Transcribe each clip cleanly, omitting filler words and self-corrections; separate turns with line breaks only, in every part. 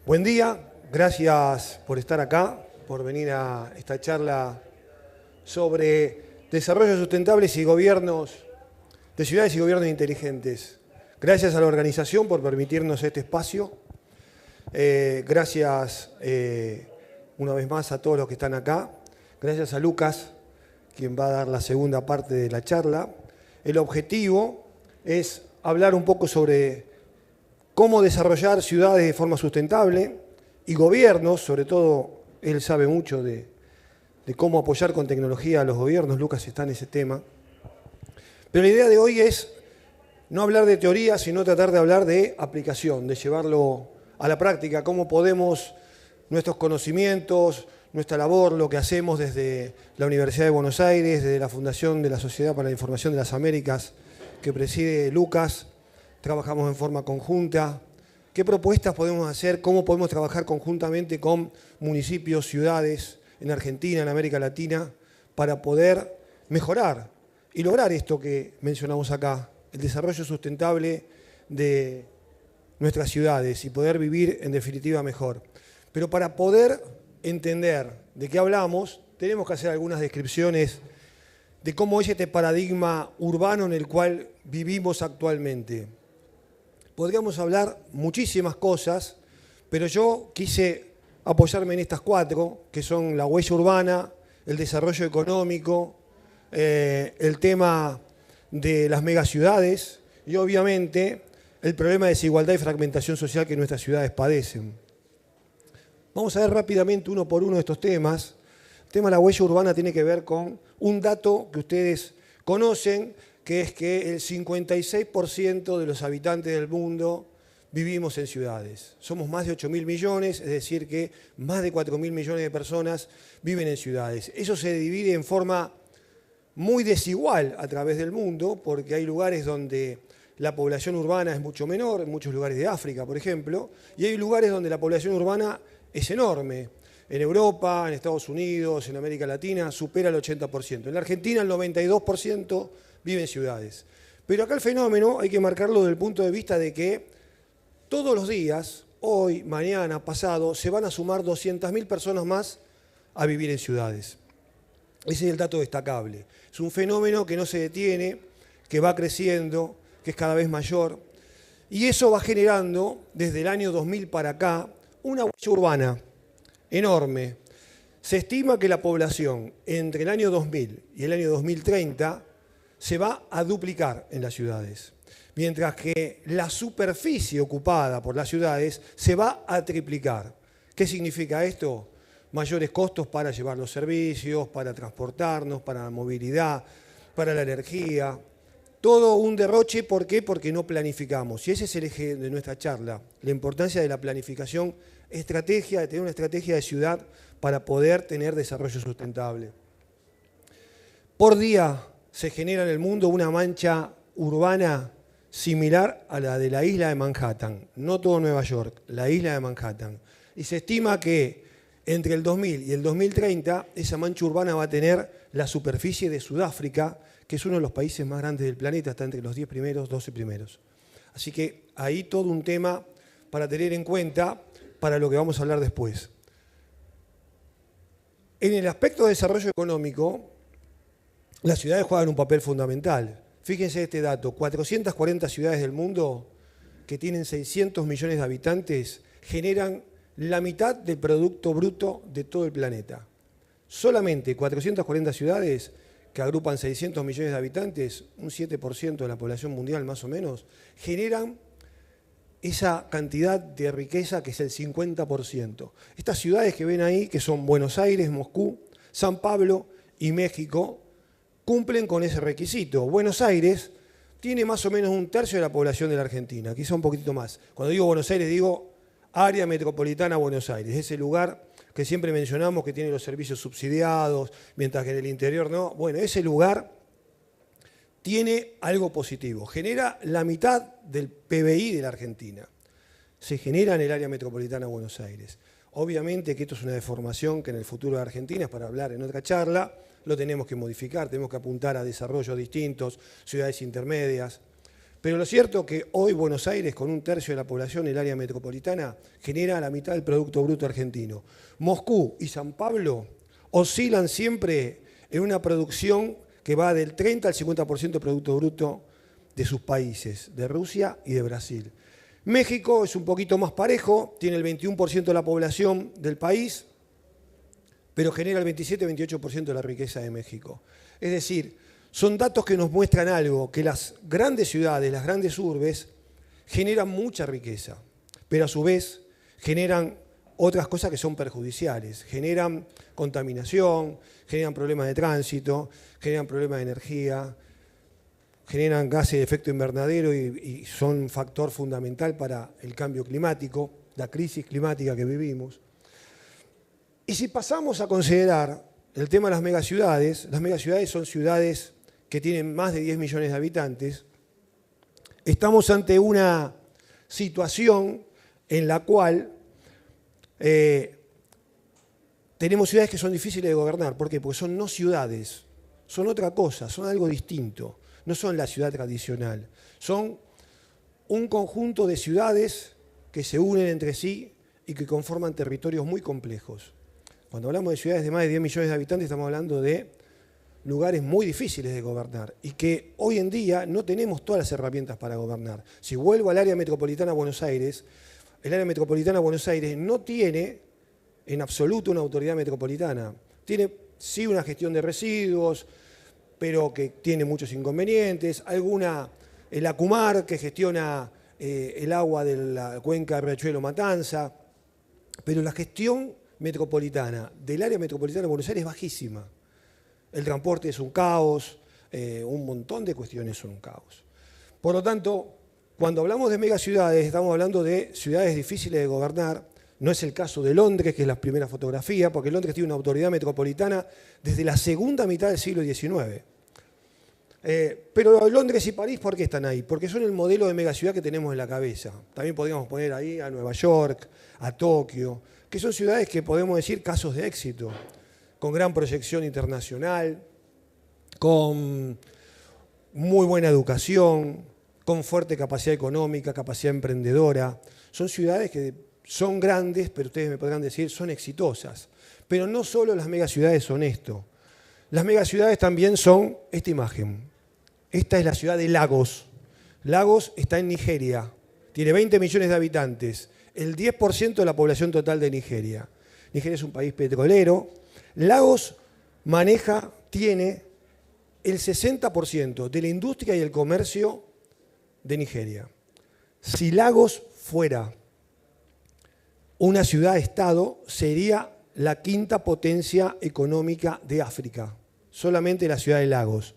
Buen día, gracias por estar acá, por venir a esta charla sobre desarrollos sustentables y gobiernos de ciudades y gobiernos inteligentes. Gracias a la organización por permitirnos este espacio. Gracias una vez más a todos los que están acá. Gracias a Lucas, quien va a dar la segunda parte de la charla. El objetivo es hablar un poco sobre cómo desarrollar ciudades de forma sustentable y gobiernos, sobre todo él sabe mucho de cómo apoyar con tecnología a los gobiernos, Lucas está en ese tema. Pero la idea de hoy es no hablar de teoría, sino tratar de hablar de aplicación, de llevarlo a la práctica, cómo podemos nuestros conocimientos, nuestra labor, lo que hacemos desde la Universidad de Buenos Aires, desde la Fundación de la Sociedad para la Información de las Américas, que preside Lucas, trabajamos en forma conjunta. ¿Qué propuestas podemos hacer? ¿Cómo podemos trabajar conjuntamente con municipios, ciudades en Argentina, en América Latina, para poder mejorar y lograr esto que mencionamos acá, el desarrollo sustentable de nuestras ciudades y poder vivir en definitiva mejor? Pero para poder entender de qué hablamos, tenemos que hacer algunas descripciones de cómo es este paradigma urbano en el cual vivimos actualmente. Podríamos hablar muchísimas cosas, pero yo quise apoyarme en estas cuatro, que son la huella urbana, el desarrollo económico, el tema de las megaciudades y obviamente el problema de desigualdad y fragmentación social que nuestras ciudades padecen. Vamos a ver rápidamente uno por uno de estos temas. El tema de la huella urbana tiene que ver con un dato que ustedes conocen, que es que el 56% de los habitantes del mundo vivimos en ciudades. Somos más de 8.000 millones, es decir que más de 4.000 millones de personas viven en ciudades. Eso se divide en forma muy desigual a través del mundo, porque hay lugares donde la población urbana es mucho menor, en muchos lugares de África, por ejemplo, y hay lugares donde la población urbana es enorme. En Europa, en Estados Unidos, en América Latina, supera el 80%. En la Argentina, el 92% vive en ciudades. Pero acá el fenómeno hay que marcarlo desde el punto de vista de que todos los días, hoy, mañana, pasado, se van a sumar 200.000 personas más a vivir en ciudades. Ese es el dato destacable. Es un fenómeno que no se detiene, que va creciendo, que es cada vez mayor. Y eso va generando, desde el año 2000 para acá, una huella urbana enorme. Se estima que la población entre el año 2000 y el año 2030 se va a duplicar en las ciudades, mientras que la superficie ocupada por las ciudades se va a triplicar. ¿Qué significa esto? Mayores costos para llevar los servicios, para transportarnos, para la movilidad, para la energía. Todo un derroche, ¿por qué? Porque no planificamos. Y ese es el eje de nuestra charla, la importancia de la planificación, estrategia, de tener una estrategia de ciudad para poder tener desarrollo sustentable. Por día se genera en el mundo una mancha urbana similar a la de la isla de Manhattan, no todo Nueva York, la isla de Manhattan. Y se estima que entre el 2000 y el 2030 esa mancha urbana va a tener la superficie de Sudáfrica, que es uno de los países más grandes del planeta, está entre los 10 primeros, 12 primeros. Así que ahí todo un tema para tener en cuenta para lo que vamos a hablar después. En el aspecto de desarrollo económico, las ciudades juegan un papel fundamental. Fíjense este dato, 440 ciudades del mundo que tienen 600 millones de habitantes generan la mitad del Producto Bruto de todo el planeta. Solamente 440 ciudades que agrupan 600 millones de habitantes, un 7% de la población mundial más o menos, generan esa cantidad de riqueza que es el 50%. Estas ciudades que ven ahí, que son Buenos Aires, Moscú, San Pablo y México, cumplen con ese requisito. Buenos Aires tiene más o menos un tercio de la población de la Argentina, quizá un poquitito más. Cuando digo Buenos Aires digo área metropolitana Buenos Aires, ese lugar que siempre mencionamos que tiene los servicios subsidiados, mientras que en el interior no. Bueno, ese lugar tiene algo positivo, genera la mitad del PBI de la Argentina. Se genera en el área metropolitana de Buenos Aires. Obviamente que esto es una deformación que en el futuro de Argentina, para hablar en otra charla, lo tenemos que modificar, tenemos que apuntar a desarrollos distintos, ciudades intermedias. Pero lo cierto es que hoy Buenos Aires, con 1/3 de la población en el área metropolitana, genera la mitad del Producto Bruto argentino. Moscú y San Pablo oscilan siempre en una producción que va del 30 al 50% del Producto Bruto de sus países, de Rusia y de Brasil. México es un poquito más parejo, tiene el 21% de la población del país, pero genera el 27-28% de la riqueza de México. Es decir, son datos que nos muestran algo, que las grandes ciudades, las grandes urbes, generan mucha riqueza, pero a su vez generan otras cosas que son perjudiciales. Generan contaminación, generan problemas de tránsito, generan problemas de energía, generan gases de efecto invernadero y son un factor fundamental para el cambio climático, la crisis climática que vivimos. Y si pasamos a considerar el tema de las megaciudades son ciudades que tienen más de 10 millones de habitantes. Estamos ante una situación en la cual tenemos ciudades que son difíciles de gobernar. ¿Por qué? Porque son no ciudades, son otra cosa, son algo distinto. No son la ciudad tradicional, son un conjunto de ciudades que se unen entre sí y que conforman territorios muy complejos. Cuando hablamos de ciudades de más de 10 millones de habitantes, estamos hablando de lugares muy difíciles de gobernar y que hoy en día no tenemos todas las herramientas para gobernar. Si vuelvo al área metropolitana de Buenos Aires, el área metropolitana de Buenos Aires no tiene en absoluto una autoridad metropolitana. Tiene sí una gestión de residuos, pero que tiene muchos inconvenientes. El ACUMAR, que gestiona el agua de la cuenca de Riachuelo Matanza, pero la gestión metropolitana del área metropolitana de Buenos Aires es bajísima. El transporte es un caos, un montón de cuestiones son un caos. Por lo tanto, cuando hablamos de megaciudades, estamos hablando de ciudades difíciles de gobernar. No es el caso de Londres, que es la primera fotografía, porque Londres tiene una autoridad metropolitana desde la segunda mitad del siglo XIX. Pero Londres y París, ¿por qué están ahí? Porque son el modelo de megaciudad que tenemos en la cabeza. También podríamos poner ahí a Nueva York, a Tokio, que son ciudades que podemos decir casos de éxito, con gran proyección internacional, con muy buena educación, con fuerte capacidad económica, capacidad emprendedora. Son ciudades que son grandes, pero ustedes me podrán decir, son exitosas. Pero no solo las megaciudades son esto. Las megaciudades también son esta imagen. Esta es la ciudad de Lagos. Lagos está en Nigeria. Tiene 20 millones de habitantes. El 10% de la población total de Nigeria. Nigeria es un país petrolero. Lagos tiene el 60% de la industria y el comercio de Nigeria. Si Lagos fuera una ciudad-estado, sería la quinta potencia económica de África. Solamente la ciudad de Lagos.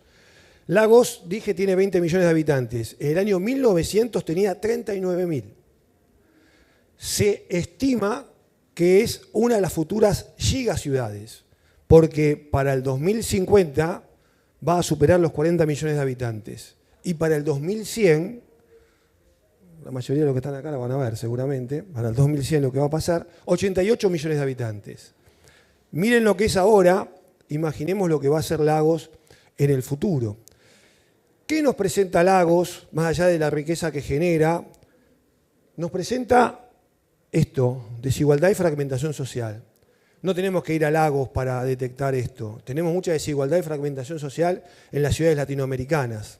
Lagos, dije, tiene 20 millones de habitantes. En el año 1900 tenía 39.000. Se estima que es una de las futuras gigaciudades, porque para el 2050 va a superar los 40 millones de habitantes. Y para el 2100, la mayoría de los que están acá lo van a ver seguramente, para el 2100 lo que va a pasar, 88 millones de habitantes. Miren lo que es ahora, imaginemos lo que va a ser Lagos en el futuro. ¿Qué nos presenta Lagos, más allá de la riqueza que genera? Nos presenta esto, desigualdad y fragmentación social. No tenemos que ir a Lagos para detectar esto. Tenemos mucha desigualdad y fragmentación social en las ciudades latinoamericanas.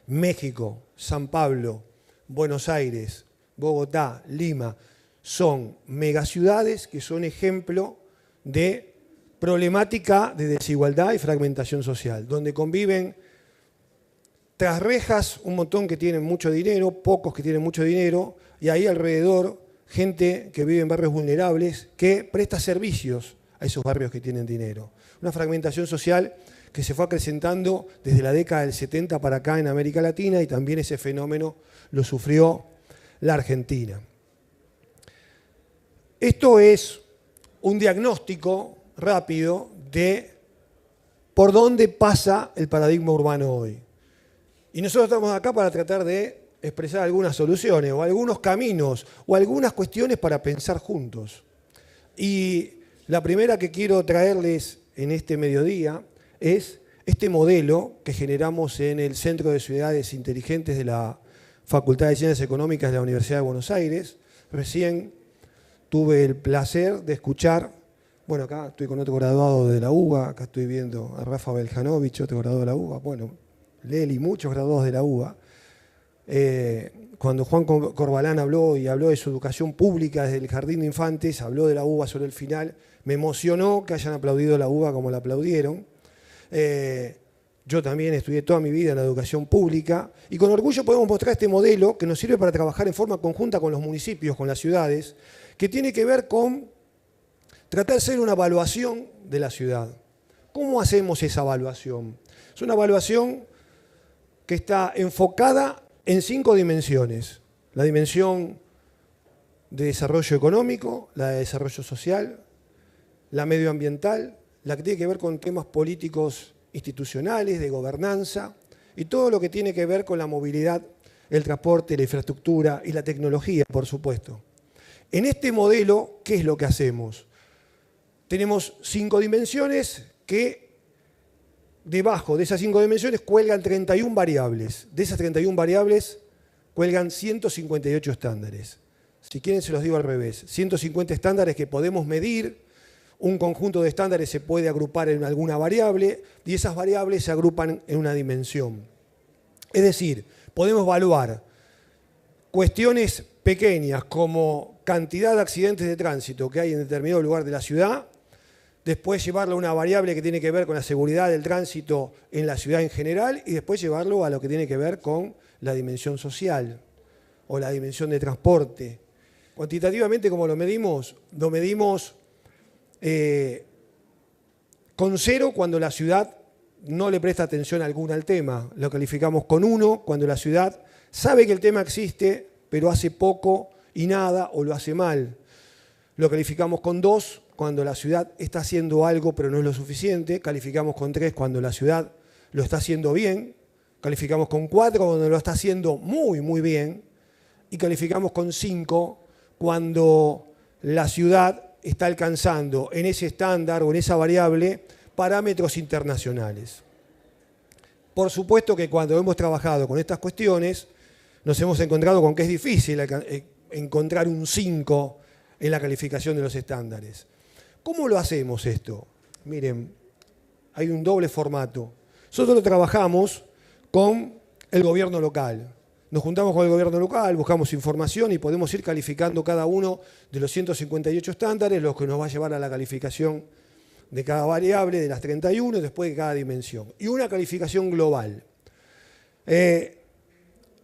México, San Pablo, Buenos Aires, Bogotá, Lima, son megaciudades que son ejemplo de problemática de desigualdad y fragmentación social, donde conviven tras rejas un montón que tienen mucho dinero, pocos que tienen mucho dinero, y ahí alrededor gente que vive en barrios vulnerables que presta servicios a esos barrios que tienen dinero. Una fragmentación social que se fue acrecentando desde la década del 70 para acá en América Latina, y también ese fenómeno lo sufrió la Argentina. Esto es un diagnóstico rápido de por dónde pasa el paradigma urbano hoy. Y nosotros estamos acá para tratar de expresar algunas soluciones o algunos caminos o algunas cuestiones para pensar juntos. Y la primera que quiero traerles en este mediodía es este modelo que generamos en el Centro de Ciudades Inteligentes de la Facultad de Ciencias Económicas de la Universidad de Buenos Aires. Recién tuve el placer de escuchar, bueno, acá estoy con otro graduado de la UBA, acá estoy viendo a Rafa Beljanovich, otro graduado de la UBA, bueno, Leli, muchos graduados de la UBA. Cuando Juan Corbalán habló de su educación pública desde el Jardín de Infantes, habló de la UBA sobre el final, me emocionó que hayan aplaudido la UBA como la aplaudieron. Yo también estudié toda mi vida en la educación pública y con orgullo podemos mostrar este modelo que nos sirve para trabajar en forma conjunta con los municipios, con las ciudades, que tiene que ver con tratar de hacer una evaluación de la ciudad. ¿Cómo hacemos esa evaluación? Es una evaluación que está enfocada en 5 dimensiones. La dimensión de desarrollo económico, la de desarrollo social, la medioambiental, la que tiene que ver con temas políticos institucionales, de gobernanza, y todo lo que tiene que ver con la movilidad, el transporte, la infraestructura y la tecnología, por supuesto. En este modelo, ¿qué es lo que hacemos? Tenemos 5 dimensiones que debajo de esas 5 dimensiones cuelgan 31 variables. De esas 31 variables cuelgan 158 estándares. Si quieren se los digo al revés. 150 estándares que podemos medir. Un conjunto de estándares se puede agrupar en alguna variable y esas variables se agrupan en una dimensión. Es decir, podemos evaluar cuestiones pequeñas como cantidad de accidentes de tránsito que hay en determinado lugar de la ciudad, después llevarlo a una variable que tiene que ver con la seguridad del tránsito en la ciudad en general y después llevarlo a lo que tiene que ver con la dimensión social o la dimensión de transporte. Cuantitativamente, ¿cómo lo medimos? Lo medimos con 0 cuando la ciudad no le presta atención alguna al tema. Lo calificamos con 1 cuando la ciudad sabe que el tema existe, pero hace poco y nada o lo hace mal. Lo calificamos con 2 cuando la ciudad está haciendo algo pero no es lo suficiente. Calificamos con 3 cuando la ciudad lo está haciendo bien. Calificamos con 4 cuando lo está haciendo muy, muy bien. Y calificamos con 5 cuando la ciudad está alcanzando en ese estándar o en esa variable parámetros internacionales. Por supuesto que cuando hemos trabajado con estas cuestiones nos hemos encontrado con que es difícil encontrar un 5 en la calificación de los estándares. ¿Cómo lo hacemos esto? Miren, hay un doble formato. Nosotros lo trabajamos con el gobierno local. Nos juntamos con el gobierno local, buscamos información y podemos ir calificando cada uno de los 158 estándares, los que nos va a llevar a la calificación de cada variable, de las 31, después de cada dimensión. Y una calificación global. En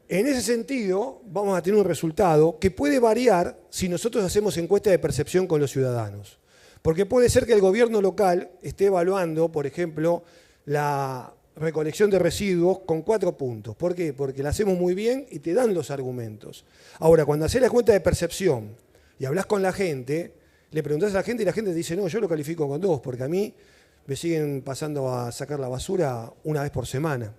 ese sentido, vamos a tener un resultado que puede variar si nosotros hacemos encuesta de percepción con los ciudadanos. Porque puede ser que el gobierno local esté evaluando, por ejemplo, la recolección de residuos con 4 puntos. ¿Por qué? Porque la hacemos muy bien y te dan los argumentos. Ahora, cuando haces la cuenta de percepción y hablas con la gente, le preguntás a la gente y la gente te dice, no, yo lo califico con 2, porque a mí me siguen pasando a sacar la basura una vez por semana.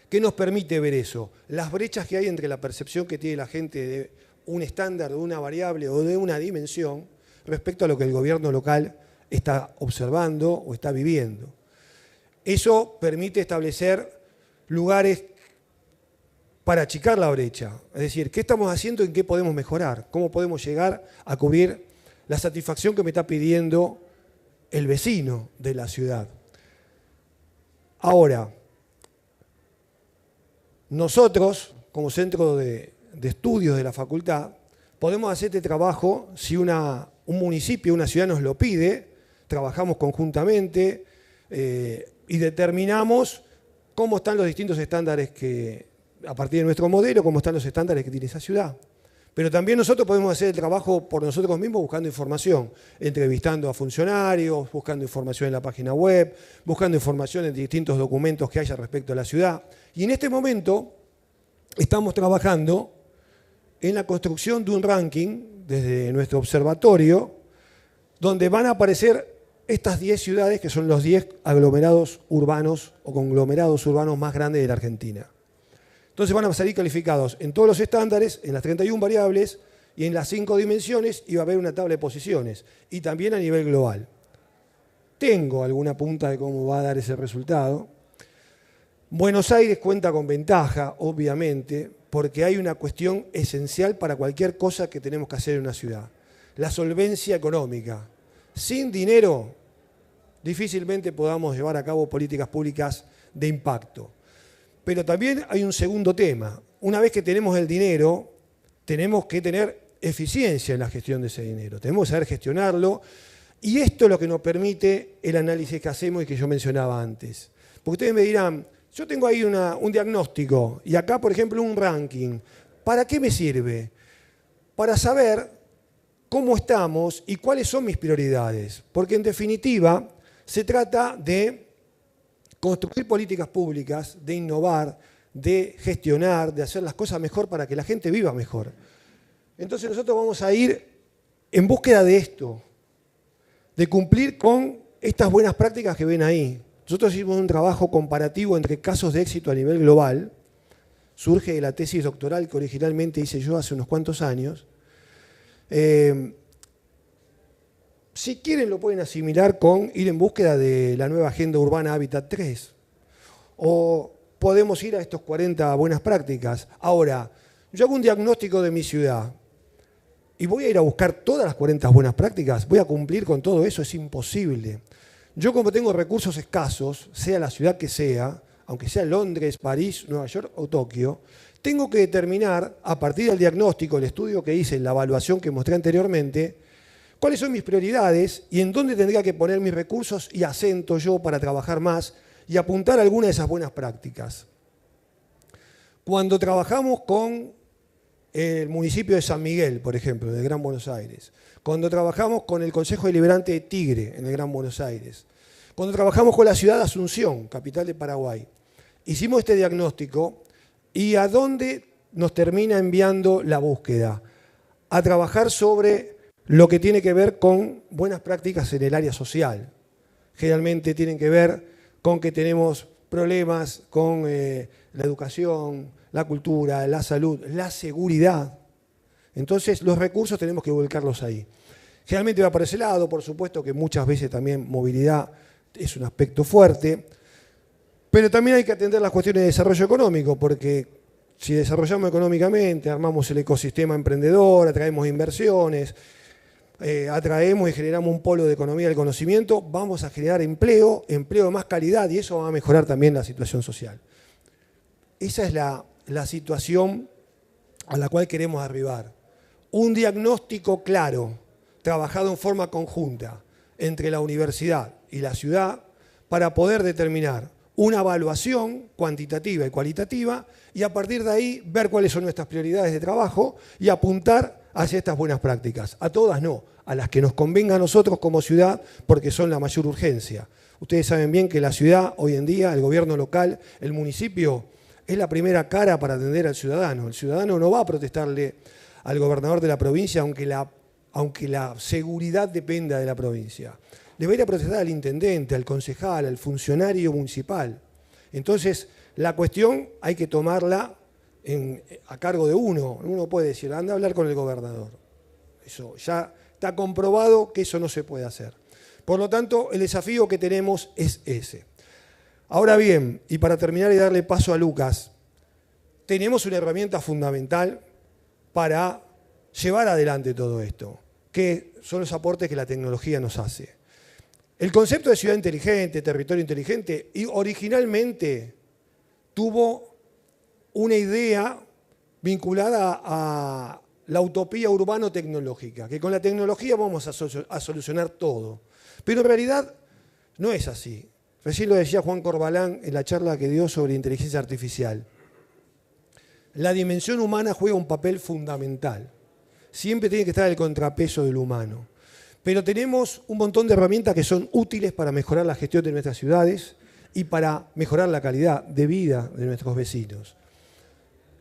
¿Qué nos permite ver eso? Las brechas que hay entre la percepción que tiene la gente de un estándar, de una variable o de una dimensión respecto a lo que el gobierno local está observando o está viviendo. Eso permite establecer lugares para achicar la brecha. Es decir, ¿qué estamos haciendo y en qué podemos mejorar? ¿Cómo podemos llegar a cubrir la satisfacción que me está pidiendo el vecino de la ciudad? Ahora, nosotros, como centro de estudios de la facultad, podemos hacer este trabajo si un municipio, una ciudad nos lo pide, trabajamos conjuntamente, y determinamos cómo están los distintos estándares que, a partir de nuestro modelo, cómo están los estándares que tiene esa ciudad. Pero también nosotros podemos hacer el trabajo por nosotros mismos buscando información, entrevistando a funcionarios, buscando información en la página web, buscando información en distintos documentos que haya respecto a la ciudad. Y en este momento estamos trabajando en la construcción de un ranking desde nuestro observatorio, donde van a aparecer estas 10 ciudades que son los 10 aglomerados urbanos o conglomerados urbanos más grandes de la Argentina. Entonces van a salir calificados en todos los estándares, en las 31 variables y en las 5 dimensiones, y va a haber una tabla de posiciones, y también a nivel global. tengo alguna punta de cómo va a dar ese resultado. Buenos Aires cuenta con ventaja, obviamente, porque hay una cuestión esencial para cualquier cosa que tenemos que hacer en una ciudad: la solvencia económica. Sin dinero, difícilmente podamos llevar a cabo políticas públicas de impacto. Pero también hay un segundo tema. Una vez que tenemos el dinero, tenemos que tener eficiencia en la gestión de ese dinero. Tenemos que saber gestionarlo, y esto es lo que nos permite el análisis que hacemos y que yo mencionaba antes. Porque ustedes me dirán, yo tengo ahí un diagnóstico y acá, por ejemplo, un ranking. ¿Para qué me sirve? Para saber cómo estamos y cuáles son mis prioridades. Porque en definitiva se trata de construir políticas públicas, de innovar, de gestionar, de hacer las cosas mejor para que la gente viva mejor. Entonces nosotros vamos a ir en búsqueda de esto, de cumplir con estas buenas prácticas que ven ahí. Nosotros hicimos un trabajo comparativo entre casos de éxito a nivel global. Surge de la tesis doctoral que originalmente hice yo hace unos cuantos años. Si quieren lo pueden asimilar con ir en búsqueda de la nueva Agenda Urbana Hábitat 3. O podemos ir a estos 40 buenas prácticas. Ahora, yo hago un diagnóstico de mi ciudad y voy a ir a buscar todas las 40 buenas prácticas. ¿Voy a cumplir con todo eso? Es imposible. Yo, como tengo recursos escasos, sea la ciudad que sea, aunque sea Londres, París, Nueva York o Tokio, tengo que determinar, a partir del diagnóstico, el estudio que hice, la evaluación que mostré anteriormente, cuáles son mis prioridades y en dónde tendría que poner mis recursos y acento yo para trabajar más y apuntar a alguna de esas buenas prácticas. Cuando trabajamos con el municipio de San Miguel, por ejemplo, del Gran Buenos Aires, cuando trabajamos con el Consejo Deliberante de Tigre, en el Gran Buenos Aires, cuando trabajamos con la ciudad de Asunción, capital de Paraguay, hicimos este diagnóstico y ¿a dónde nos termina enviando la búsqueda? A trabajar sobre lo que tiene que ver con buenas prácticas en el área social. Generalmente tienen que ver con que tenemos problemas con la educación, la cultura, la salud, la seguridad. Entonces los recursos tenemos que volcarlos ahí. Generalmente va por ese lado, por supuesto que muchas veces también movilidad es un aspecto fuerte, pero también hay que atender las cuestiones de desarrollo económico, porque si desarrollamos económicamente, armamos el ecosistema emprendedor, atraemos inversiones, atraemos y generamos un polo de economía del conocimiento, vamos a generar empleo de más calidad, y eso va a mejorar también la situación social. Esa es la situación a la cual queremos arribar. Un diagnóstico claro, trabajado en forma conjunta entre la universidad y la ciudad para poder determinar una evaluación cuantitativa y cualitativa y a partir de ahí ver cuáles son nuestras prioridades de trabajo y apuntar hacia estas buenas prácticas. A todas no, a las que nos convenga a nosotros como ciudad porque son la mayor urgencia. Ustedes saben bien que la ciudad hoy en día, el gobierno local, el municipio, es la primera cara para atender al ciudadano. El ciudadano no va a protestarle al gobernador de la provincia aunque la seguridad dependa de la provincia. Le va a ir a protestar al intendente, al concejal, al funcionario municipal. Entonces, la cuestión hay que tomarla a cargo de uno. Uno puede decir, anda a hablar con el gobernador. Eso ya está comprobado que eso no se puede hacer. Por lo tanto, el desafío que tenemos es ese. Ahora bien, y para terminar y darle paso a Lucas, tenemos una herramienta fundamental para llevar adelante todo esto, que son los aportes que la tecnología nos hace. El concepto de ciudad inteligente, territorio inteligente, originalmente tuvo una idea vinculada a la utopía urbano-tecnológica, que con la tecnología vamos a solucionar todo. Pero en realidad no es así. Recién lo decía Juan Corbalán en la charla que dio sobre inteligencia artificial. La dimensión humana juega un papel fundamental. Siempre tiene que estar el contrapeso del humano. Pero tenemos un montón de herramientas que son útiles para mejorar la gestión de nuestras ciudades y para mejorar la calidad de vida de nuestros vecinos.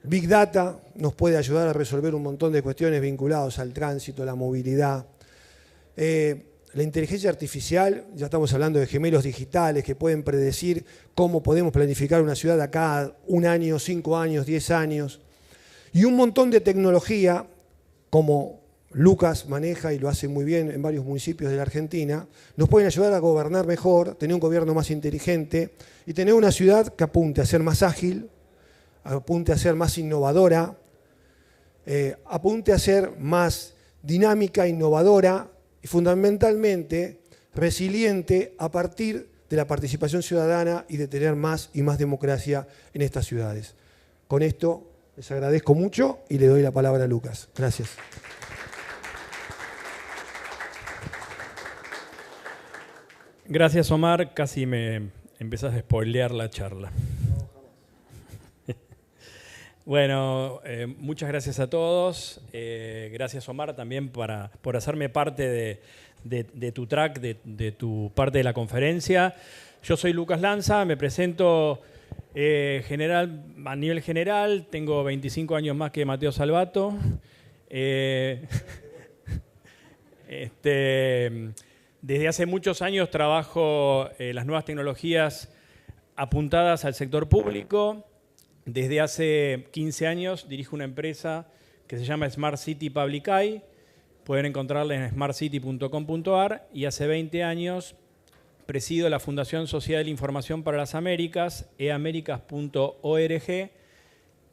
Big Data nos puede ayudar a resolver un montón de cuestiones vinculadas al tránsito, a la movilidad. La inteligencia artificial, ya estamos hablando de gemelos digitales que pueden predecir cómo podemos planificar una ciudad de acá a 1 año, 5 años, 10 años. Y un montón de tecnología como Lucas maneja y lo hace muy bien en varios municipios de la Argentina, nos pueden ayudar a gobernar mejor, tener un gobierno más inteligente y tener una ciudad que apunte a ser más ágil, apunte a ser más innovadora, apunte a ser más dinámica, innovadora y fundamentalmente resiliente a partir de la participación ciudadana y de tener más y más democracia en estas ciudades. Con esto les agradezco mucho y le doy la palabra a Lucas. Gracias.
Gracias, Omar. Casi me empezás a spoilear la charla. Bueno, muchas gracias a todos. Gracias, Omar, también por hacerme parte de tu track, de tu parte de la conferencia. Yo soy Lucas Lanza, me presento a nivel general, tengo 25 años más que Mateo Salvato. Desde hace muchos años trabajo las nuevas tecnologías apuntadas al sector público. Desde hace 15 años dirijo una empresa que se llama Smart City Public Eye. Pueden encontrarla en smartcity.com.ar. Y hace 20 años presido la Fundación Sociedad de la Información para las Américas, eaméricas.org,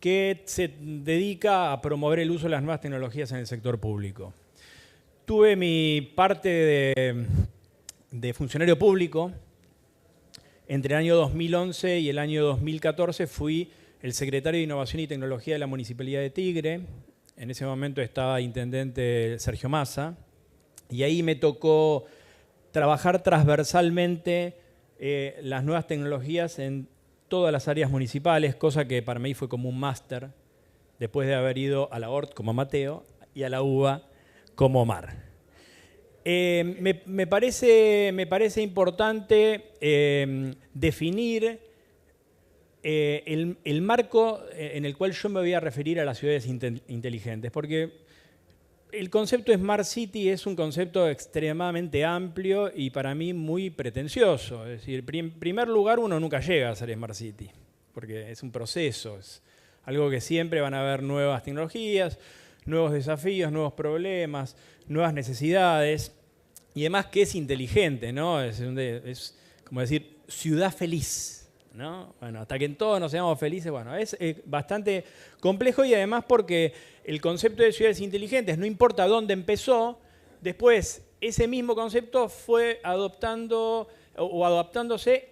que se dedica a promover el uso de las nuevas tecnologías en el sector público. Tuve mi parte de funcionario público. Entre el año 2011 y el año 2014 fui el secretario de Innovación y Tecnología de la Municipalidad de Tigre. En ese momento estaba intendente Sergio Massa. Y ahí me tocó trabajar transversalmente las nuevas tecnologías en todas las áreas municipales, cosa que para mí fue como un máster, después de haber ido a la ORT como Mateo y a la UBA como Omar. Me parece importante definir el marco en el cual yo me voy a referir a las ciudades inteligentes, porque el concepto Smart City es un concepto extremadamente amplio y para mí muy pretencioso. Es decir, en primer lugar, uno nunca llega a ser Smart City, porque es un proceso, es algo que siempre van a haber nuevas tecnologías, nuevos desafíos, nuevos problemas, nuevas necesidades, y además que es inteligente, ¿no? Es como decir, ciudad feliz, ¿no? Bueno, hasta que en todos nos seamos felices, bueno, es bastante complejo y además porque el concepto de ciudades inteligentes, no importa dónde empezó, después ese mismo concepto fue adaptándose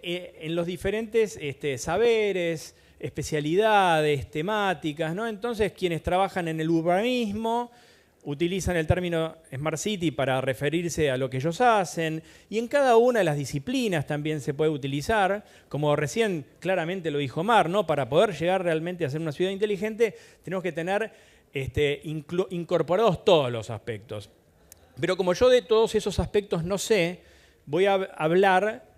en los diferentes saberes, especialidades, temáticas, ¿no? Entonces, quienes trabajan en el urbanismo utilizan el término Smart City para referirse a lo que ellos hacen, y en cada una de las disciplinas también se puede utilizar, como recién claramente lo dijo Omar, ¿no? Para poder llegar realmente a ser una ciudad inteligente, tenemos que tener incorporados todos los aspectos. Pero como yo de todos esos aspectos no sé, voy a hablar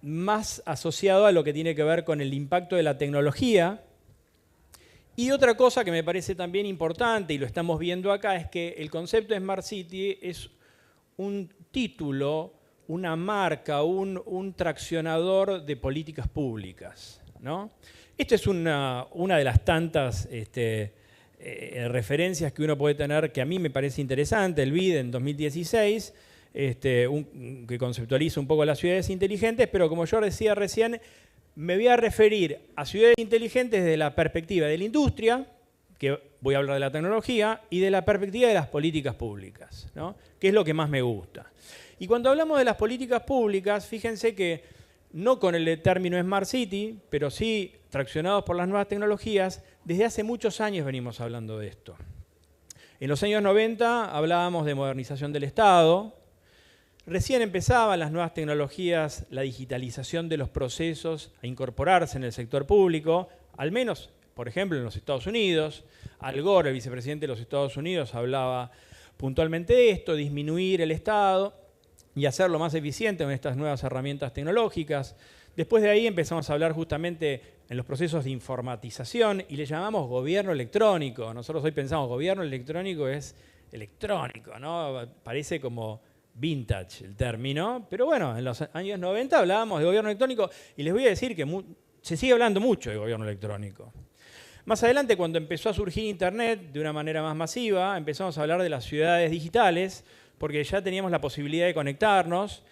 más asociado a lo que tiene que ver con el impacto de la tecnología. Y otra cosa que me parece también importante, y lo estamos viendo acá, es que el concepto de Smart City es un título, una marca, un traccionador de políticas públicas, ¿no? Esta es una de las tantas referencias que uno puede tener, que a mí me parece interesante, el BID en 2016, que conceptualiza un poco las ciudades inteligentes, pero como yo decía recién, me voy a referir a ciudades inteligentes desde la perspectiva de la industria, que voy a hablar de la tecnología, y de la perspectiva de las políticas públicas, ¿no? Que es lo que más me gusta. Y cuando hablamos de las políticas públicas, fíjense que no con el término Smart City, pero sí traccionados por las nuevas tecnologías, desde hace muchos años venimos hablando de esto. En los años 90 hablábamos de modernización del Estado. Recién empezaban las nuevas tecnologías, la digitalización de los procesos a incorporarse en el sector público, al menos, por ejemplo, en los Estados Unidos. Al Gore, el vicepresidente de los Estados Unidos, hablaba puntualmente de esto, disminuir el Estado y hacerlo más eficiente con estas nuevas herramientas tecnológicas. Después de ahí empezamos a hablar justamente en los procesos de informatización y le llamamos gobierno electrónico. Nosotros hoy pensamos gobierno electrónico es electrónico, ¿no? Parece como vintage el término, pero bueno, en los años 90 hablábamos de gobierno electrónico y les voy a decir que se sigue hablando mucho de gobierno electrónico. Más adelante, cuando empezó a surgir Internet de una manera más masiva, empezamos a hablar de las ciudades digitales, porque ya teníamos la posibilidad de conectarnos.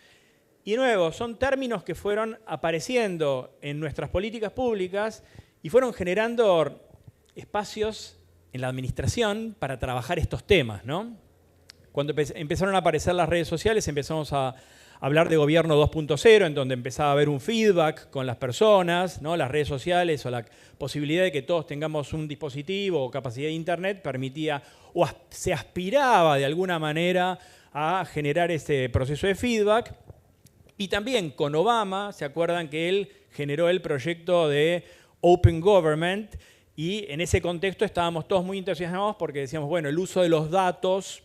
Y de nuevo, son términos que fueron apareciendo en nuestras políticas públicas y fueron generando espacios en la administración para trabajar estos temas, ¿no? Cuando empezaron a aparecer las redes sociales, empezamos a hablar de gobierno 2.0, en donde empezaba a haber un feedback con las personas, ¿no? Las redes sociales o la posibilidad de que todos tengamos un dispositivo o capacidad de Internet permitía o se aspiraba de alguna manera a generar este proceso de feedback. Y también con Obama, ¿se acuerdan que él generó el proyecto de Open Government? Y en ese contexto estábamos todos muy entusiasmados porque decíamos, bueno, el uso de los datos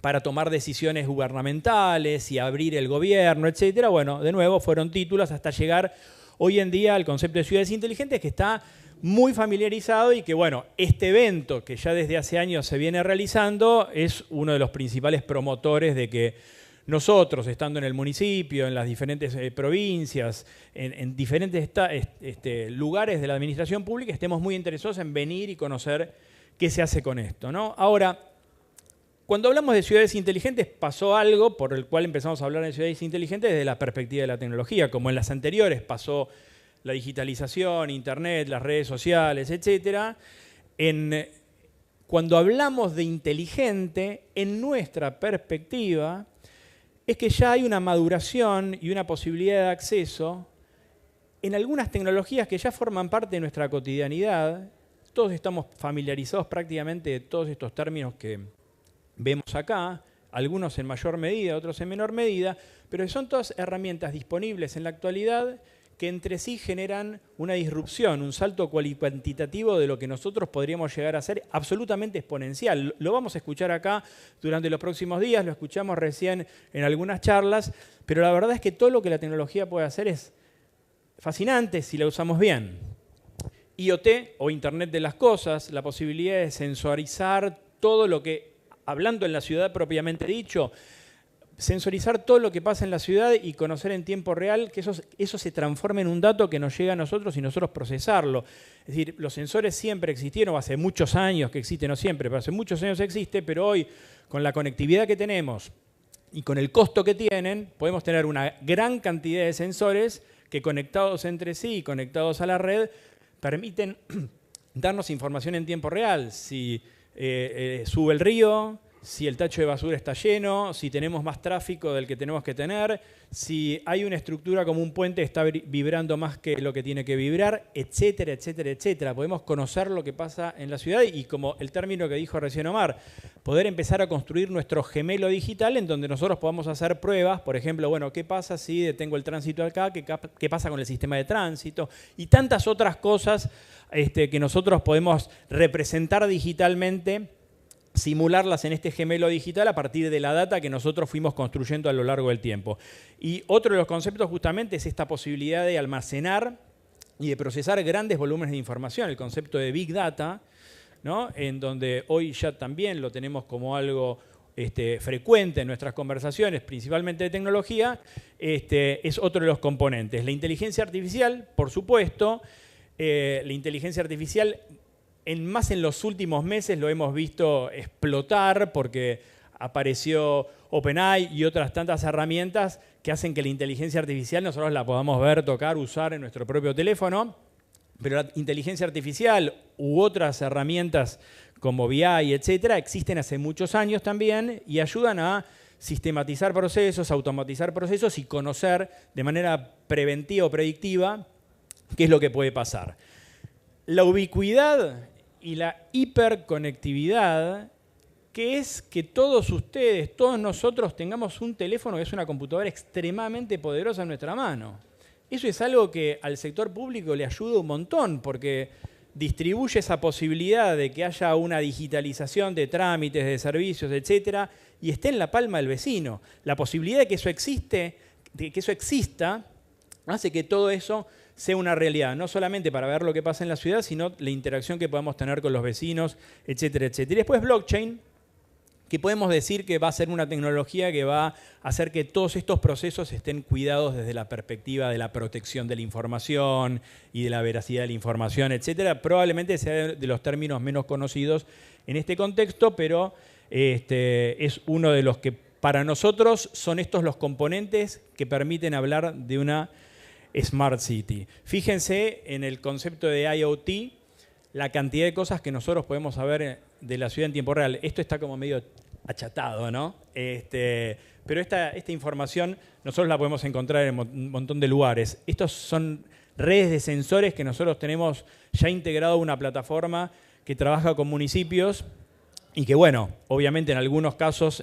para tomar decisiones gubernamentales y abrir el gobierno, etcétera. Bueno, de nuevo, fueron títulos hasta llegar hoy en día al concepto de ciudades inteligentes, que está muy familiarizado y que, bueno, este evento que ya desde hace años se viene realizando es uno de los principales promotores de que nosotros, estando en el municipio, en las diferentes provincias, en diferentes lugares de la administración pública, estemos muy interesados en venir y conocer qué se hace con esto, ¿no? Ahora, cuando hablamos de ciudades inteligentes, pasó algo por el cual empezamos a hablar de ciudades inteligentes desde la perspectiva de la tecnología. Como en las anteriores pasó la digitalización, Internet, las redes sociales, etc. Cuando hablamos de inteligente, en nuestra perspectiva, es que ya hay una maduración y una posibilidad de acceso en algunas tecnologías que ya forman parte de nuestra cotidianidad. Todos estamos familiarizados prácticamente de todos estos términos que vemos acá, algunos en mayor medida, otros en menor medida, pero son todas herramientas disponibles en la actualidad que entre sí generan una disrupción, un salto cuantitativo de lo que nosotros podríamos llegar a ser absolutamente exponencial. Lo vamos a escuchar acá durante los próximos días, lo escuchamos recién en algunas charlas, pero la verdad es que todo lo que la tecnología puede hacer es fascinante si la usamos bien. IoT o Internet de las Cosas, la posibilidad de sensorizar todo lo que, hablando en la ciudad propiamente dicho, sensorizar todo lo que pasa en la ciudad y conocer en tiempo real, que eso se transforme en un dato que nos llega a nosotros y nosotros procesarlo. Es decir, los sensores siempre existieron, hace muchos años que existen, no siempre, pero hace muchos años existe, pero hoy, con la conectividad que tenemos y con el costo que tienen, podemos tener una gran cantidad de sensores que conectados entre sí y conectados a la red, permiten darnos información en tiempo real. Si sube el río, si el tacho de basura está lleno, si tenemos más tráfico del que tenemos que tener, si hay una estructura como un puente que está vibrando más que lo que tiene que vibrar, etcétera, etcétera, etcétera. Podemos conocer lo que pasa en la ciudad y, como el término que dijo recién Omar, poder empezar a construir nuestro gemelo digital en donde nosotros podamos hacer pruebas, por ejemplo, bueno, ¿qué pasa si detengo el tránsito acá? ¿Qué pasa con el sistema de tránsito? Y tantas otras cosas que nosotros podemos representar digitalmente, simularlas en este gemelo digital a partir de la data que nosotros fuimos construyendo a lo largo del tiempo. Y otro de los conceptos justamente es esta posibilidad de almacenar y de procesar grandes volúmenes de información, el concepto de Big Data, ¿no? En donde hoy ya también lo tenemos como algo frecuente en nuestras conversaciones, principalmente de tecnología, es otro de los componentes. La inteligencia artificial, por supuesto, la inteligencia artificial más en los últimos meses lo hemos visto explotar porque apareció OpenAI y otras tantas herramientas que hacen que la inteligencia artificial nosotros la podamos ver, tocar, usar en nuestro propio teléfono. Pero la inteligencia artificial u otras herramientas como BI, etcétera, existen hace muchos años también y ayudan a sistematizar procesos, automatizar procesos y conocer de manera preventiva o predictiva qué es lo que puede pasar. La ubicuidad y la hiperconectividad, que es que todos ustedes, todos nosotros tengamos un teléfono que es una computadora extremadamente poderosa en nuestra mano. Eso es algo que al sector público le ayuda un montón, porque distribuye esa posibilidad de que haya una digitalización de trámites, de servicios, etcétera, y esté en la palma del vecino. La posibilidad de que eso exista, hace que todo eso sea una realidad, no solamente para ver lo que pasa en la ciudad, sino la interacción que podamos tener con los vecinos, etcétera, etcétera. Y después blockchain, que podemos decir que va a ser una tecnología que va a hacer que todos estos procesos estén cuidados desde la perspectiva de la protección de la información y de la veracidad de la información, etcétera. Probablemente sea de los términos menos conocidos en este contexto, pero es uno de los que para nosotros son estos los componentes que permiten hablar de una Smart City. Fíjense en el concepto de IoT, la cantidad de cosas que nosotros podemos saber de la ciudad en tiempo real. Esto está como medio achatado, ¿no? Pero esta información nosotros la podemos encontrar en un montón de lugares. Estos son redes de sensores que nosotros tenemos ya integrado a una plataforma que trabaja con municipios y que, bueno, obviamente en algunos casos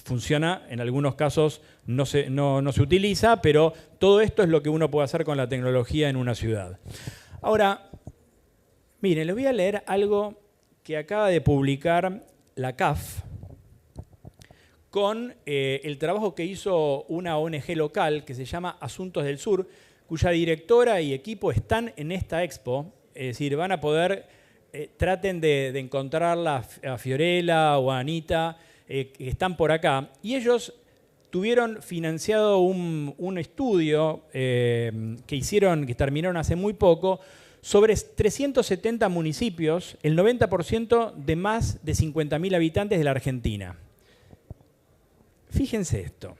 funciona, en algunos casos no se utiliza, pero todo esto es lo que uno puede hacer con la tecnología en una ciudad. Ahora, miren, les voy a leer algo que acaba de publicar la CAF con el trabajo que hizo una ONG local que se llama Asuntos del Sur, cuya directora y equipo están en esta expo, es decir, van a poder, traten de encontrarla a Fiorella o a Anita, que están por acá, y ellos tuvieron financiado un estudio que terminaron hace muy poco, sobre 370 municipios, el 90% de más de 50.000 habitantes de la Argentina. Fíjense esto.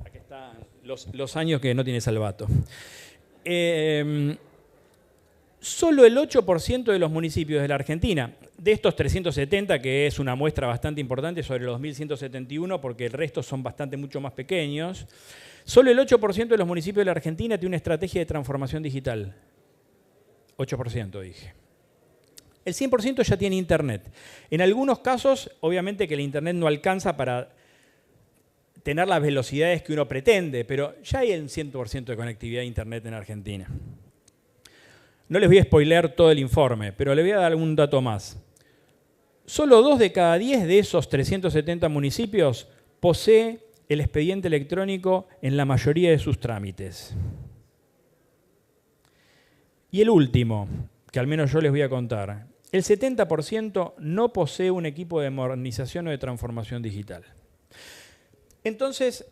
Aquí están los años que no tiene Salvato. Solo el 8% de los municipios de la Argentina, de estos 370, que es una muestra bastante importante sobre los 2.171, porque el resto son mucho más pequeños, solo el 8% de los municipios de la Argentina tiene una estrategia de transformación digital. 8% dije. El 100% ya tiene internet. En algunos casos, obviamente que el internet no alcanza para tener las velocidades que uno pretende, pero ya hay el 100% de conectividad a internet en Argentina. No les voy a spoilear todo el informe, pero les voy a dar algún dato más. Solo 2 de cada 10 de esos 370 municipios posee el expediente electrónico en la mayoría de sus trámites. Y el último, que al menos yo les voy a contar, el 70% no posee un equipo de modernización o de transformación digital. Entonces,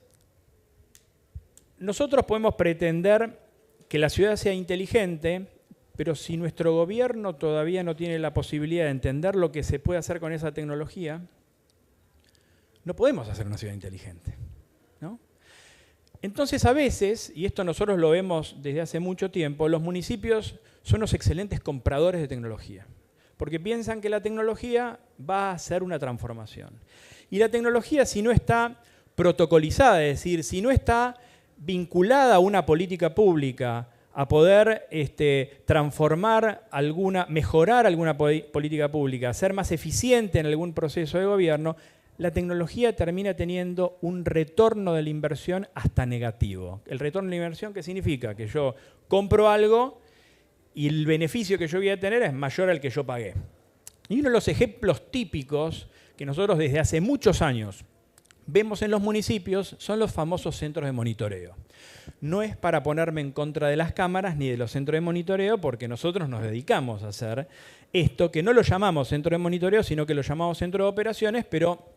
nosotros podemos pretender que la ciudad sea inteligente, pero si nuestro gobierno todavía no tiene la posibilidad de entender lo que se puede hacer con esa tecnología, no podemos hacer una ciudad inteligente, ¿no? Entonces, a veces, y esto nosotros lo vemos desde hace mucho tiempo, los municipios son los excelentes compradores de tecnología, porque piensan que la tecnología va a hacer una transformación. Y la tecnología, si no está protocolizada, es decir, si no está vinculada a una política pública, a poder mejorar alguna política pública, ser más eficiente en algún proceso de gobierno, la tecnología termina teniendo un retorno de la inversión hasta negativo. El retorno de la inversión, ¿qué significa? Que yo compro algo y el beneficio que yo voy a tener es mayor al que yo pagué. Y uno de los ejemplos típicos que nosotros desde hace muchos años vemos en los municipios son los famosos centros de monitoreo. No es para ponerme en contra de las cámaras ni de los centros de monitoreo, porque nosotros nos dedicamos a hacer esto, que no lo llamamos centro de monitoreo, sino que lo llamamos centro de operaciones, pero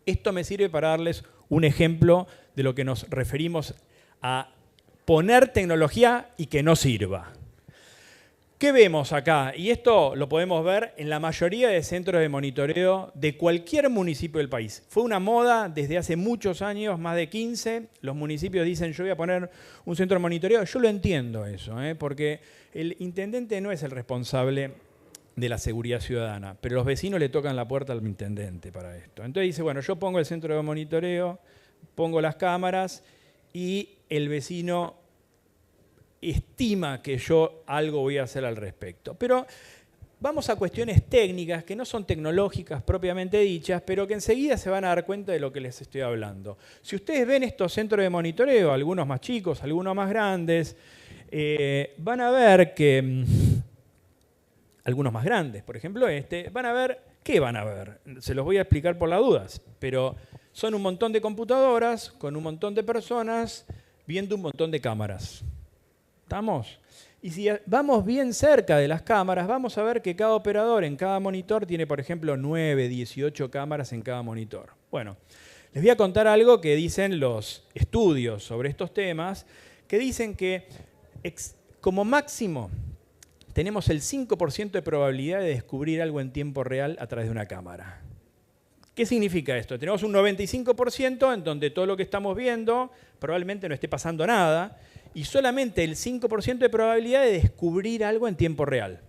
esto me sirve para darles un ejemplo de lo que nos referimos a poner tecnología y que no sirva. ¿Qué vemos acá? Y esto lo podemos ver en la mayoría de centros de monitoreo de cualquier municipio del país. Fue una moda desde hace muchos años, más de 15. Los municipios dicen, yo voy a poner un centro de monitoreo. Yo lo entiendo eso, porque el intendente no es el responsable de la seguridad ciudadana, pero los vecinos le tocan la puerta al intendente para esto. Entonces dice, bueno, yo pongo el centro de monitoreo, pongo las cámaras y el vecino estima que yo algo voy a hacer al respecto. Pero vamos a cuestiones técnicas que no son tecnológicas propiamente dichas, pero que enseguida se van a dar cuenta de lo que les estoy hablando. Si ustedes ven estos centros de monitoreo, algunos más chicos, algunos más grandes, van a ver que, algunos más grandes, por ejemplo van a ver, ¿qué van a ver? Se los voy a explicar por las dudas, pero son un montón de computadoras con un montón de personas viendo un montón de cámaras. ¿Estamos? Y si vamos bien cerca de las cámaras, vamos a ver que cada operador en cada monitor tiene, por ejemplo, 9, 18 cámaras en cada monitor. Bueno, les voy a contar algo que dicen los estudios sobre estos temas, que dicen que como máximo tenemos el 5% de probabilidad de descubrir algo en tiempo real a través de una cámara. ¿Qué significa esto? Tenemos un 95% en donde todo lo que estamos viendo probablemente no esté pasando nada, y solamente el 5% de probabilidad de descubrir algo en tiempo real.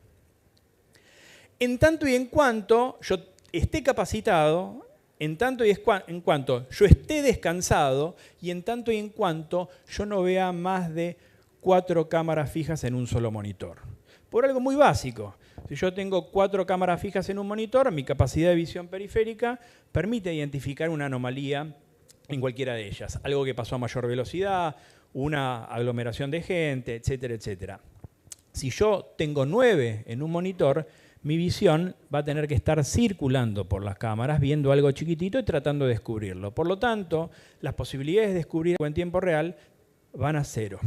En tanto y en cuanto yo esté capacitado, en tanto y en cuanto yo esté descansado, y en tanto y en cuanto yo no vea más de 4 cámaras fijas en un solo monitor. Por algo muy básico. Si yo tengo 4 cámaras fijas en un monitor, mi capacidad de visión periférica permite identificar una anomalía en cualquiera de ellas. Algo que pasó a mayor velocidad, una aglomeración de gente, etcétera, etcétera. Si yo tengo 9 en un monitor, mi visión va a tener que estar circulando por las cámaras, viendo algo chiquitito y tratando de descubrirlo. Por lo tanto, las posibilidades de descubrir algo en tiempo real van a 0.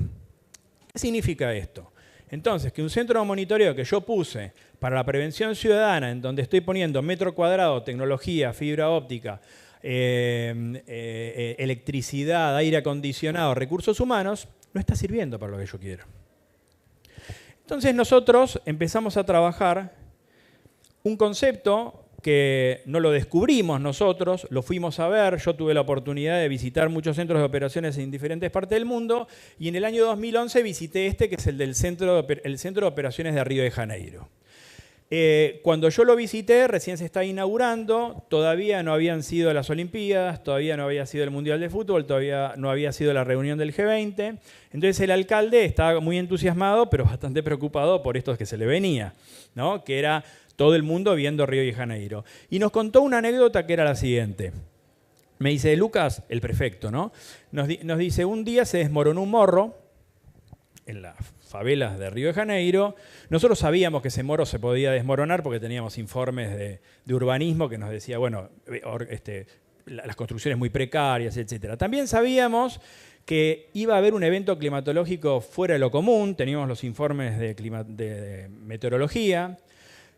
¿Qué significa esto? Entonces, que un centro de monitoreo que yo puse para la prevención ciudadana, en donde estoy poniendo metro cuadrado, tecnología, fibra óptica, electricidad, aire acondicionado, recursos humanos, no está sirviendo para lo que yo quiero. Entonces nosotros empezamos a trabajar un concepto que no lo descubrimos nosotros, lo fuimos a ver. Yo tuve la oportunidad de visitar muchos centros de operaciones en diferentes partes del mundo, y en el año 2011 visité este, que es el del Centro de Operaciones de Río de Janeiro. Cuando yo lo visité, recién se está inaugurando, todavía no habían sido las Olimpiadas, todavía no había sido el Mundial de Fútbol, todavía no había sido la reunión del G20. Entonces el alcalde estaba muy entusiasmado, pero bastante preocupado por esto que se le venía, ¿no? Que era todo el mundo viendo Río de Janeiro. Y nos contó una anécdota que era la siguiente. Me dice, Lucas, el prefecto, ¿no? Nos dice, un día se desmoronó un morro en las favelas de Río de Janeiro. Nosotros sabíamos que ese morro se podía desmoronar porque teníamos informes de urbanismo que nos decía, bueno, las construcciones muy precarias, etc. También sabíamos que iba a haber un evento climatológico fuera de lo común, teníamos los informes de meteorología.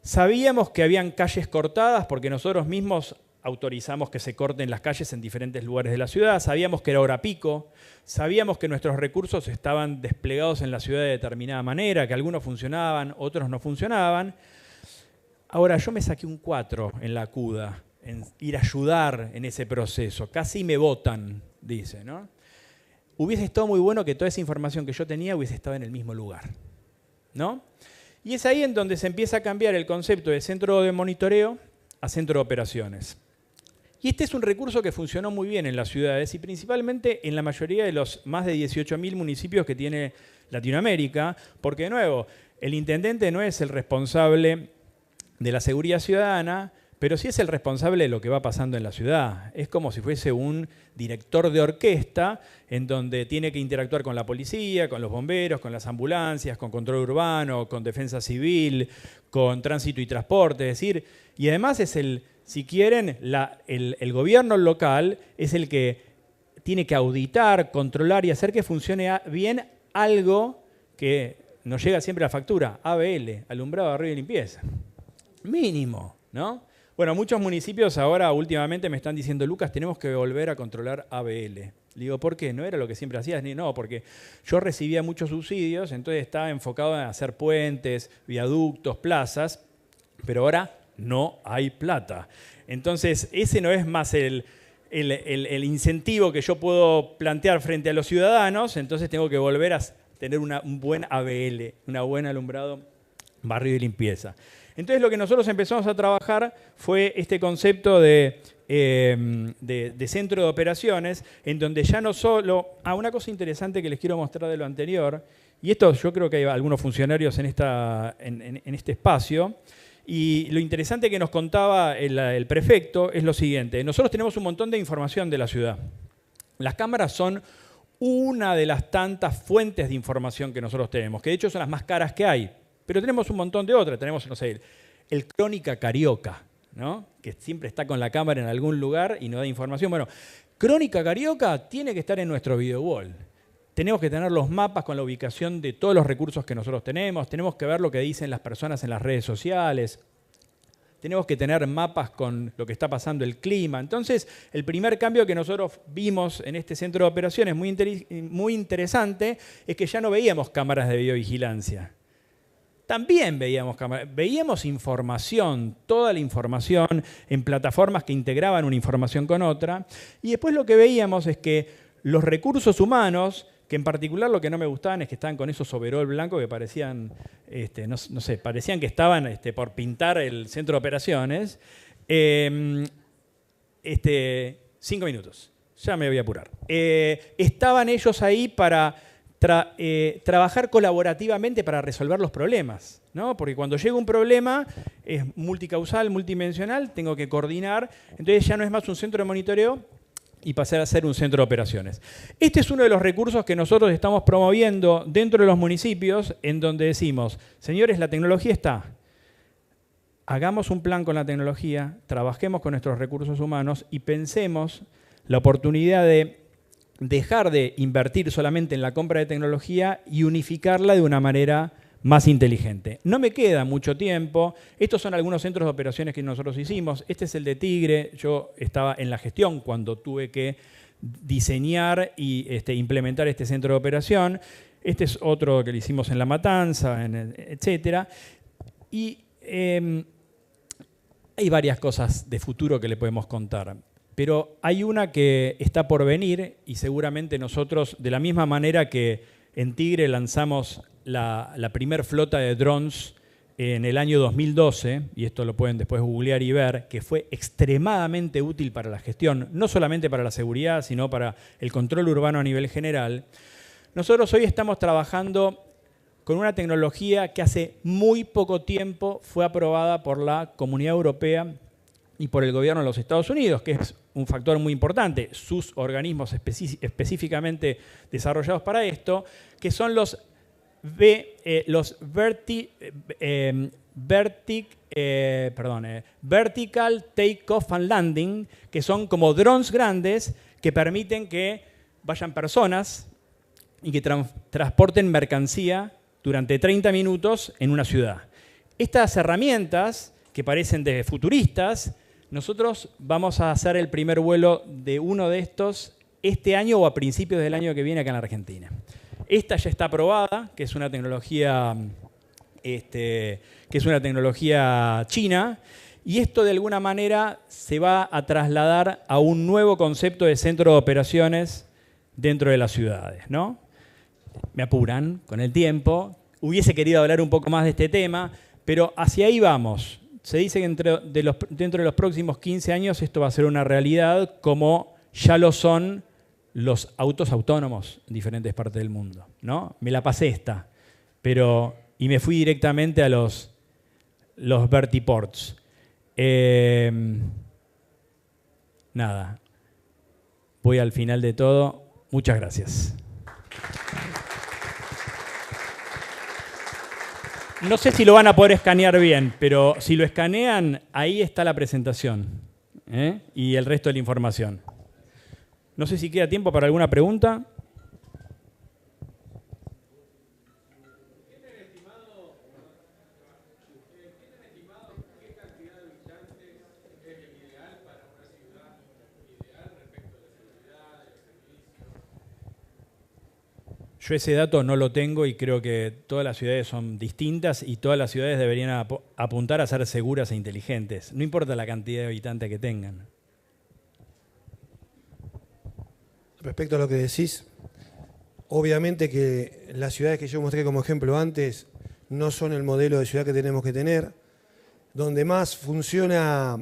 Sabíamos que habían calles cortadas porque nosotros mismos autorizamos que se corten las calles en diferentes lugares de la ciudad. Sabíamos que era hora pico. Sabíamos que nuestros recursos estaban desplegados en la ciudad de determinada manera, que algunos funcionaban, otros no funcionaban. Ahora, yo me saqué un 4 en la CUDA, en ir a ayudar en ese proceso. Casi me votan, dice, ¿no? Hubiese estado muy bueno que toda esa información que yo tenía hubiese estado en el mismo lugar, ¿no? Y es ahí en donde se empieza a cambiar el concepto de centro de monitoreo a centro de operaciones. Y este es un recurso que funcionó muy bien en las ciudades y principalmente en la mayoría de los más de 18.000 municipios que tiene Latinoamérica, porque de nuevo, el intendente no es el responsable de la seguridad ciudadana, pero sí es el responsable de lo que va pasando en la ciudad. Es como si fuese un director de orquesta en donde tiene que interactuar con la policía, con los bomberos, con las ambulancias, con control urbano, con defensa civil, con tránsito y transporte. Es decir, y además es si quieren, el gobierno local es el que tiene que auditar, controlar y hacer que funcione bien algo que nos llega siempre a la factura, ABL, alumbrado, barrido y limpieza. Mínimo, ¿no? Bueno, muchos municipios ahora últimamente me están diciendo, Lucas, tenemos que volver a controlar ABL. Le digo, ¿por qué? ¿No era lo que siempre hacías? No, porque yo recibía muchos subsidios, entonces estaba enfocado en hacer puentes, viaductos, plazas, pero ahora no hay plata. Entonces, ese no es más el incentivo que yo puedo plantear frente a los ciudadanos, entonces tengo que volver a tener un buen ABL, una buena alumbrado, barrio y limpieza. Entonces lo que nosotros empezamos a trabajar fue este concepto de centro de operaciones, en donde ya no solo... una cosa interesante que les quiero mostrar de lo anterior, y esto yo creo que hay algunos funcionarios en este espacio, y lo interesante que nos contaba el prefecto es lo siguiente. Nosotros tenemos un montón de información de la ciudad. Las cámaras son una de las tantas fuentes de información que nosotros tenemos, que de hecho son las más caras que hay. Pero tenemos un montón de otras. Tenemos, no sé, el Crónica Carioca, ¿no? Que siempre está con la cámara en algún lugar y nos da información. Bueno, Crónica Carioca tiene que estar en nuestro video wall. tenemos que tener los mapas con la ubicación de todos los recursos que nosotros tenemos que ver lo que dicen las personas en las redes sociales, tenemos que tener mapas con lo que está pasando el clima. Entonces, el primer cambio que nosotros vimos en este centro de operaciones muy interesante es que ya no veíamos cámaras de videovigilancia. También veíamos información, toda la información en plataformas que integraban una información con otra. Y después lo que veíamos es que los recursos humanos, que en particular lo que no me gustaban es que estaban con esos overol blancos que parecían, no sé, parecían que estaban por pintar el centro de operaciones. 5 minutos, ya me voy a apurar. Estaban ellos ahí para trabajar colaborativamente para resolver los problemas, ¿no? Porque cuando llega un problema es multicausal, multidimensional, tengo que coordinar, entonces ya no es más un centro de monitoreo y pasar a ser un centro de operaciones. Este es uno de los recursos que nosotros estamos promoviendo dentro de los municipios, en donde decimos, señores, la tecnología está, hagamos un plan con la tecnología, trabajemos con nuestros recursos humanos y pensemos la oportunidad de dejar de invertir solamente en la compra de tecnología y unificarla de una manera más inteligente. No me queda mucho tiempo. Estos son algunos centros de operaciones que nosotros hicimos. Este es el de Tigre. Yo estaba en la gestión cuando tuve que diseñar y implementar este centro de operación. Este es otro que le hicimos en La Matanza, etc. Y hay varias cosas de futuro que le podemos contar. Pero hay una que está por venir y seguramente nosotros, de la misma manera que en Tigre lanzamos la primer flota de drones en el año 2012, y esto lo pueden después googlear y ver, que fue extremadamente útil para la gestión, no solamente para la seguridad, sino para el control urbano a nivel general. Nosotros hoy estamos trabajando con una tecnología que hace muy poco tiempo fue aprobada por la Comunidad Europea y por el gobierno de los Estados Unidos, que es un factor muy importante, sus organismos específicamente desarrollados para esto, que son los Vertical Take-Off and Landing, que son como drones grandes que permiten que vayan personas y que transporten mercancía durante 30 minutos en una ciudad. Estas herramientas, que parecen de futuristas, nosotros vamos a hacer el primer vuelo de uno de estos este año o a principios del año que viene acá en la Argentina. Esta ya está aprobada, que es una tecnología, china, y esto de alguna manera se va a trasladar a un nuevo concepto de centro de operaciones dentro de las ciudades, ¿no? Me apuran con el tiempo. Hubiese querido hablar un poco más de este tema, pero hacia ahí vamos. Se dice que dentro de los próximos 15 años esto va a ser una realidad, como ya lo son los autos autónomos en diferentes partes del mundo, ¿no? Me la pasé y me fui directamente a los vertiports. Nada, voy al final de todo. Muchas gracias. No sé si lo van a poder escanear bien, pero si lo escanean, ahí está la presentación, y el resto de la información. No sé si queda tiempo para alguna pregunta. Yo ese dato no lo tengo y creo que todas las ciudades son distintas y todas las ciudades deberían apuntar a ser seguras e inteligentes. No importa la cantidad de habitantes que tengan.
Respecto a lo que decís, obviamente que las ciudades que yo mostré como ejemplo antes no son el modelo de ciudad que tenemos que tener. Donde más funciona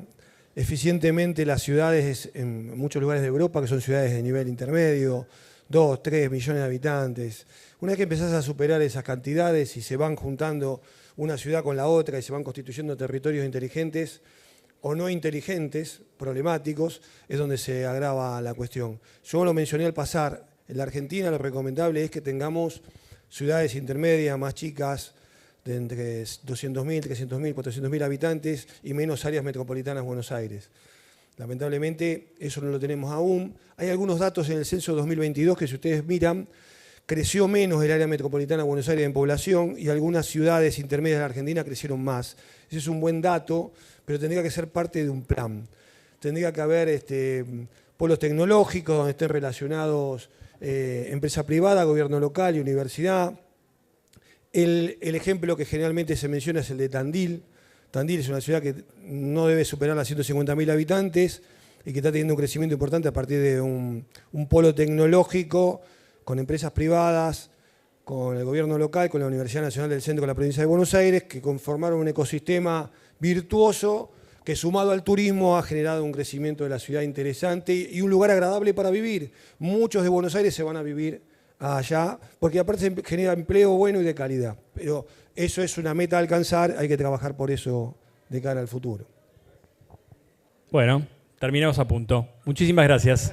eficientemente las ciudades en muchos lugares de Europa, que son ciudades de nivel intermedio, 2, 3 millones de habitantes. Una vez que empezás a superar esas cantidades y se van juntando una ciudad con la otra y se van constituyendo territorios inteligentes o no inteligentes, problemáticos, es donde se agrava la cuestión. Yo lo mencioné al pasar, en la Argentina lo recomendable es que tengamos ciudades intermedias, más chicas, de entre 200.000, 300.000, 400.000 habitantes y menos áreas metropolitanas de Buenos Aires. Lamentablemente eso no lo tenemos aún. Hay algunos datos en el censo 2022 que si ustedes miran, creció menos el área metropolitana de Buenos Aires en población y algunas ciudades intermedias de la Argentina crecieron más. Ese es un buen dato, pero tendría que ser parte de un plan. Tendría que haber polos tecnológicos donde estén relacionados empresa privada, gobierno local y universidad. El ejemplo que generalmente se menciona es el de Tandil. Tandil es una ciudad que no debe superar las 150.000 habitantes y que está teniendo un crecimiento importante a partir de un polo tecnológico con empresas privadas, con el gobierno local, con la Universidad Nacional del Centro, con la provincia de Buenos Aires, que conformaron un ecosistema virtuoso que sumado al turismo ha generado un crecimiento de la ciudad interesante y un lugar agradable para vivir. Muchos de Buenos Aires se van a vivir allá, porque aparte se genera empleo bueno y de calidad. Pero eso es una meta a alcanzar, hay que trabajar por eso de cara al futuro.
Bueno, terminamos a punto. Muchísimas gracias.